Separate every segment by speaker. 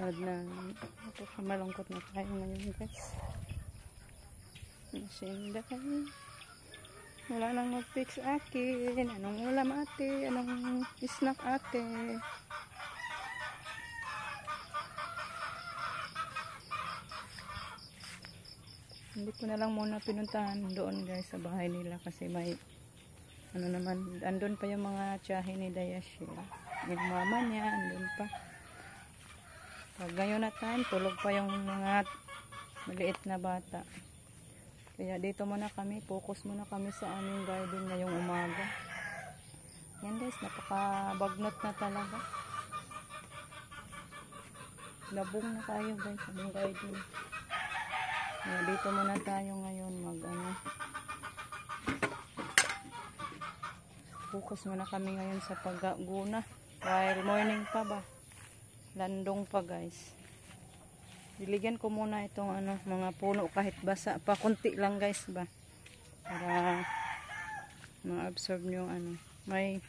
Speaker 1: Sad na malungkot na tayo ngayon guys. Nasinda kami. Wala nang mag-fix akin. Anong ulam ate? Anong snack ate? Hindi ko na lang muna pinuntahan doon guys sa bahay nila kasi may ano naman, andun pa yung mga tiyahin ni Dayashir. Yung mama niya, andun pa. Pag ngayon na time, tulog pa yung mga maliit na bata. Kaya dito muna kami, focus muna kami sa aming garden ngayong umaga. Yan guys, napakabagnot na talaga. Labong na tayo guys, aming garden. Kaya dito muna tayo ngayon focus muna kami ngayon sa pagguna. While morning pa ba? Landong pa guys. Diligan ko muna itong mga puno kahit basa pa kunti lang guys ba. Para ma-absorb yung may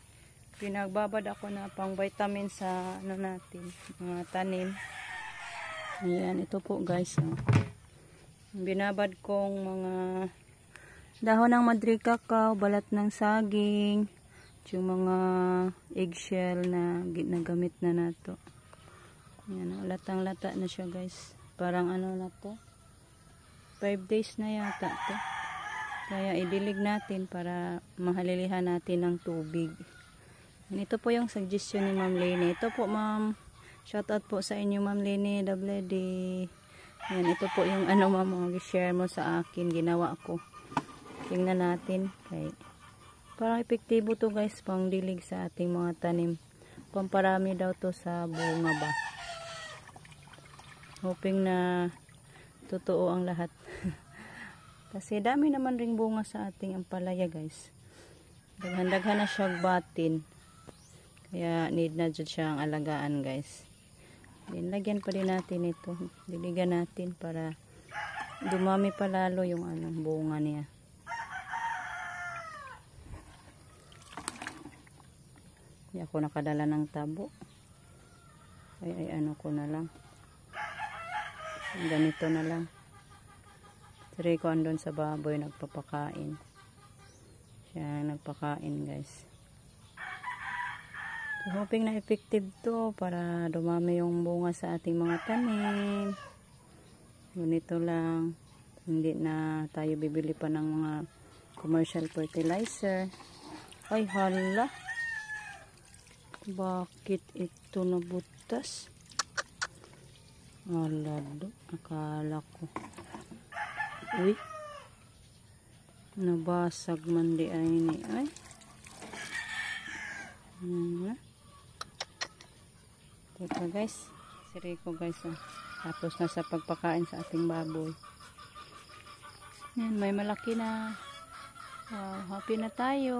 Speaker 1: pinagbabad ako na pang vitamin sa natin, mga tanim. Ayan, ito po guys. Binabad kong mga dahon ng madrikakaw, balat ng saging, yung mga eggshell na ginagamit na nato. Yan, latang-lata na siya guys. Parang na to. 5 days na yata to. Kaya idilig natin para mahalilihan natin ng tubig. Yan, ito po yung suggestion ni Ma'am Lene. Ito po ma'am, shoutout po sa inyo Ma'am Lene WD. Yan, ito po yung ma'am, share mo sa akin, ginawa ko. Tingnan natin. Okay. Parang epektibo to guys, pang dilig sa ating mga tanim. Pamparami daw to sa bunga ba. Hoping na totoo ang lahat. Kasi dami naman ring bunga sa ating ampalaya guys. Daghan-daghan na siyang batin. Kaya need na dyan siyang alagaan guys. Then, lagyan pa din natin ito. Diligan natin para dumami pa lalo yung bunga niya. Hindi ako nakadala ng tabo. Ay ko na lang. Ganito na lang. Tiri ko andun sa baboy nagpapakain. Siya nagpakain guys. So, hoping na effective to para dumami yung bunga sa ating mga tanim. Ganito lang. Hindi na tayo bibili pa ng mga commercial fertilizer. Ay hala. Bakit ito nabutas? Alado, akala ko. Uy. Nabasag man di ay ni ay. Ito guys. Siri ko guys. Tapos na sa pagpakain sa ating baboy. Yan, may malaki na. Wow, happy na tayo.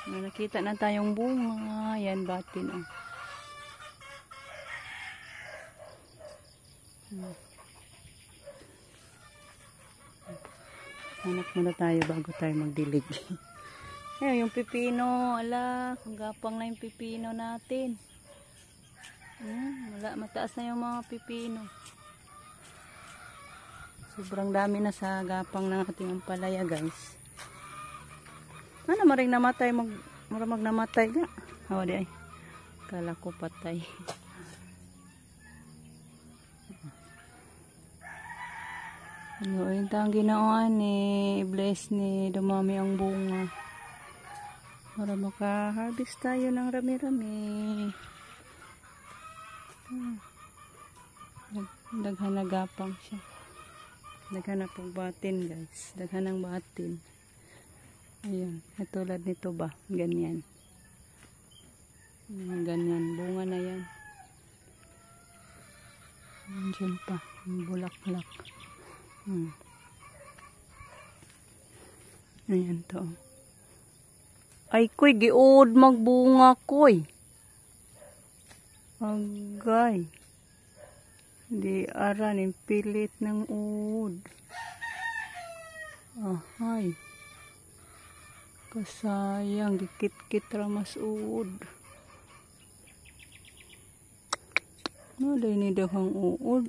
Speaker 1: Nakita na tayong bunga. Yan, batin. Hanap muna tayo bago tayo magdilig. Yung pipino. Ala, gapang na yung pipino natin. Wala, mataas na yung mga pipino. Sobrang dami na sa gapang ng ating ampalaya guys. Maring namatay, namatay ga. Di ay. Kala ko patay. Yung tang ginawan bless ni dumami ang bunga. Para maka-harvest tayo ng rami-rami. Daghan na gapang siya. Daghan na pong batin guys. Daghan ng batin. Ayan, katulad nito ba? Ganyan. Ganyan, bunga na yan. Diyan pa, bulaklak. Ayan to. Ay koy, giod magbunga koy. Agay. Di aran, pilit ng uod. Ahay. Kasayang, dikit-kit ramas uod. Malay ni daghang uod.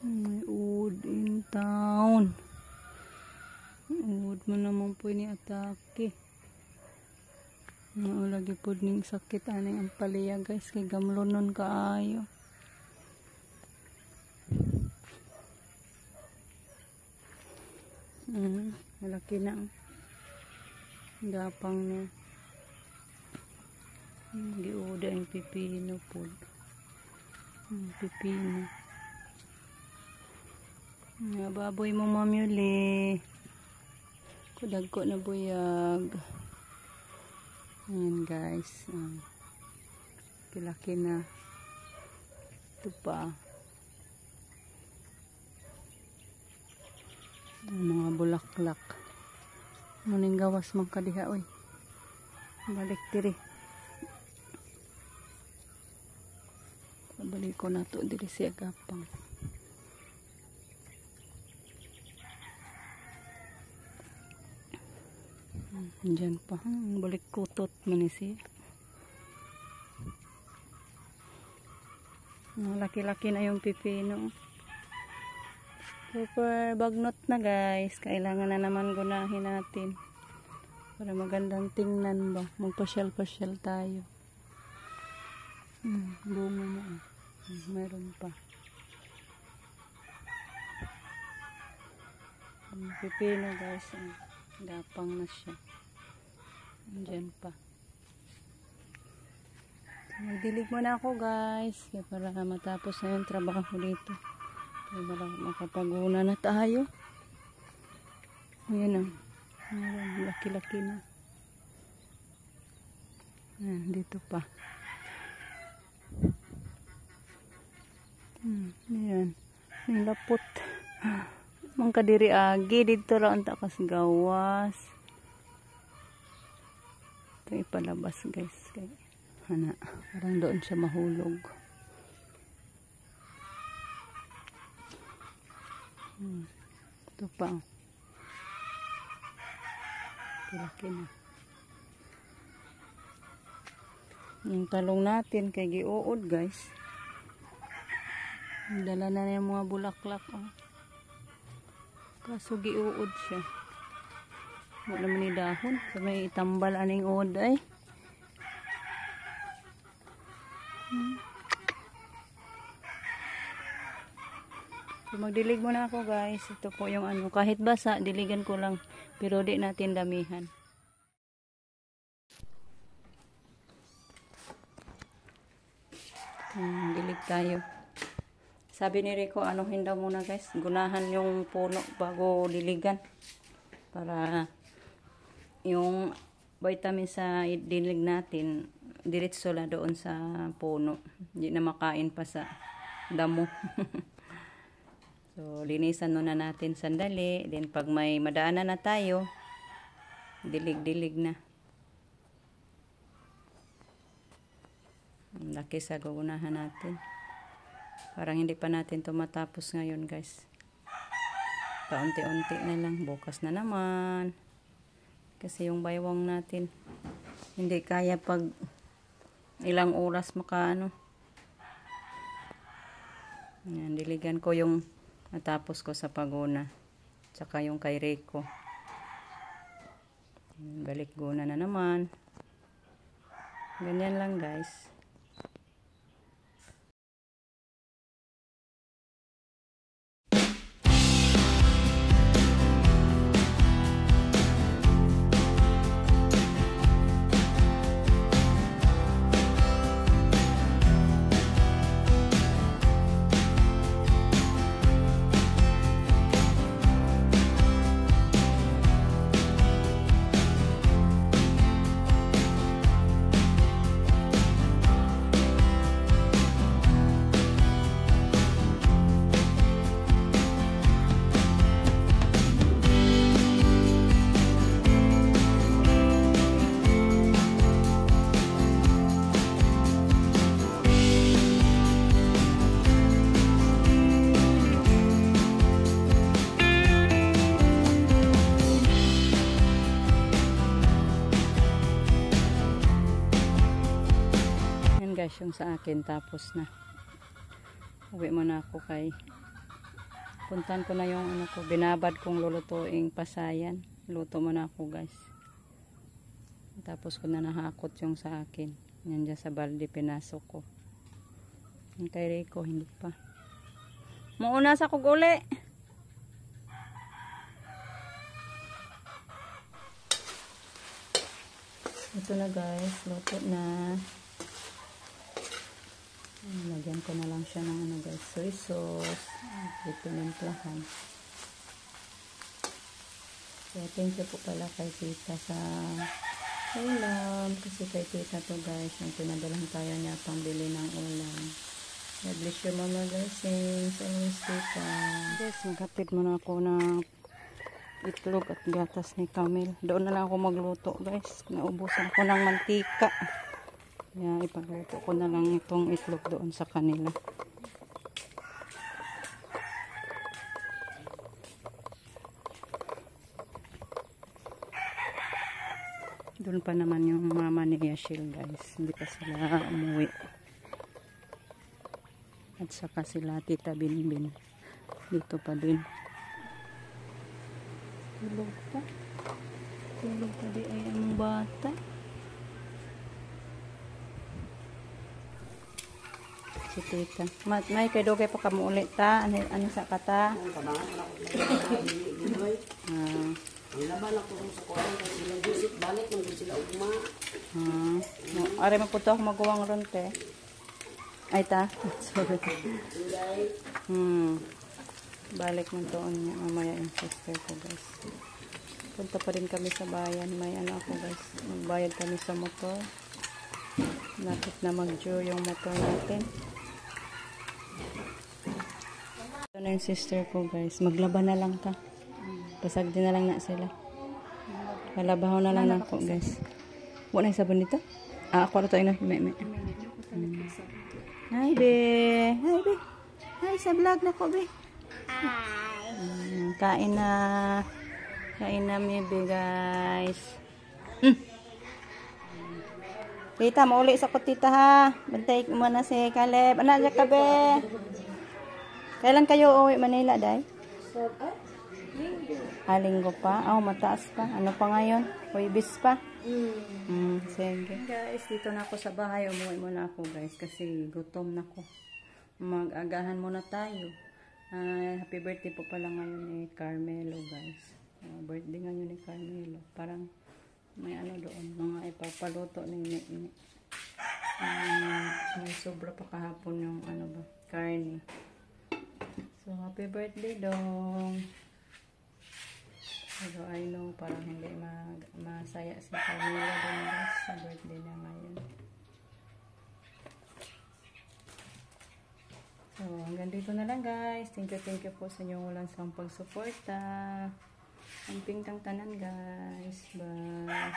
Speaker 1: May uod in town. Uod mo naman po ni atake. Lagi po ning sakit anay ang palaya guys. Kay gamlonon kaayo. Malaki na ang gapang niya. Giuda yung pipino po. Pipino. Baboy mo mamuli. Kudag ko na buyag. Ayan guys. Kilaki na. Ito pa. Mga bulaklak. Muning gawas mang kadiha oy. Balik diri. Balik ko na to diri siya gapang. Diyan pa. Balik kutot man siya. Laki-laki na yung pipino. Super bagnot na guys. Kailangan na naman gunahin natin. Para magandang tingnan ba. Magpasyal-pasyal tayo. Bunga na. Meron pa. Pipino guys. Gapang na siya. Diyan pa. Magdilig muna ako guys. Para matapos na yung trabaho dito. Para makapaguna na tayo. Ayan ang laki-laki na. Ayan, dito pa. Ayan. Ang lapot. Mang kadiri agi. Dito lang ang takas gawas. Ito ipalabas guys. Parang doon siya mahulog. Ito pa. Laki na. Yung talong natin kay giuod guys. Dala na yung mga bulaklak. Kaso giuod siya. Wala naman ni dahon. So, may itambal aning uod ay. So, magdilig muna ako guys. Ito po yung kahit basa, diligan ko lang. Pero di natin damihan. Dilig tayo. Sabi ni Rico, anuhin daw muna guys. Gunahan yung puno bago diligan. Para yung vitamin sa dilig natin, diretso la doon sa puno. Hindi na makain pa sa damo. So, linisan muna natin sandali. Then, pag may madaanan na tayo, dilig-dilig na. Laki sa gugunahan natin. Parang hindi pa natin ito matapos ngayon, guys. Paunti-unti na lang. Bukas na naman. Kasi yung baywang natin, hindi kaya pag ilang oras makaano. Yan, diligan ko yung natapos ko sa paguna. Tsaka yung kay Rico. Balik guna na naman. Ganyan lang guys. guys yung sa akin, tapos na. Uwi mo na ako kay puntan ko na yung ano ko, binabad kong lulutuing pasayan. Luto mo na ako guys. Tapos ko na nahakot yung sa akin. Yan dyan sa balde pinasok ko. Yung kay Rico hindi pa. Mauna sa kog uli. Ito na guys, luto na. Lagyan ko na lang siya ng ano guys, soy sauce. Ito nimplahan. Kaya thank you po pala kay tita sa ulam. Kasi kay tita to guys, yung pinadalang tayo niya pambili ng ulam. God bless you mama blessings. Always tita. Guys, magkapit muna ako ng itlog at gatas ni Camille. Doon na lang ako magluto guys. Naubusan ko ng mantika. Kaya ipagluto ko na lang itong itlog doon sa kanila. Doon pa naman yung mama ni Yashil guys. Hindi pa sila umuwi. At saka sila tita Binbin. Dito pa din. Tulog pa. Tulog pa di ay ang bata. Si tita. May kay dogay pa kamo ulit ta. Ano sa kata?
Speaker 2: Ang laban ako sa kuwan kasi sila visit balik man sila ugma.
Speaker 1: Are mo puto ako magawang ron te. Ay ta. Sorry. Balik mo doon mamaya yung sister ko guys. Punta pa rin kami sa bayan. May ano ako guys. Magbayad kami sa motor. Lapit na mag-due yung motor natin. Ito na yung sister ko guys. Maglaba na lang ta. Pasag din na lang na sila. Kalabaho na lang na ako guys. Wala yung sabon dito? Ako na ito ina. Hi be. Hi be. Hi sa vlog na ko be. Hi. Kain na. Kain na maybe guys. Tita, mauli sa ko tita ha. Bantay mo na si Caleb. Ano dyan ka be? Kailan kayo uwi Manila day? Linggo pa? Oh, mataas pa. Ano pa ngayon? Huwibis pa? Sige. Guys, dito na ako sa bahay. Umuwi muna ako guys kasi gutom na ako. Mag-agahan muna tayo. Happy birthday po pala ngayon ni Carmelo guys. Birthday ngayon ni Carmelo. Parang may ano doon. Mga ipapaluto ni may sobra pa kahapon yung ano ba? Karne. So, happy birthday dong. Pero I know parang hindi masaya si Camila din guys sa birthday niya ngayon. So hanggang dito na lang guys. Thank you po sa inyong walang sawang pagsuporta. Ang pingtang tanan guys. Bye.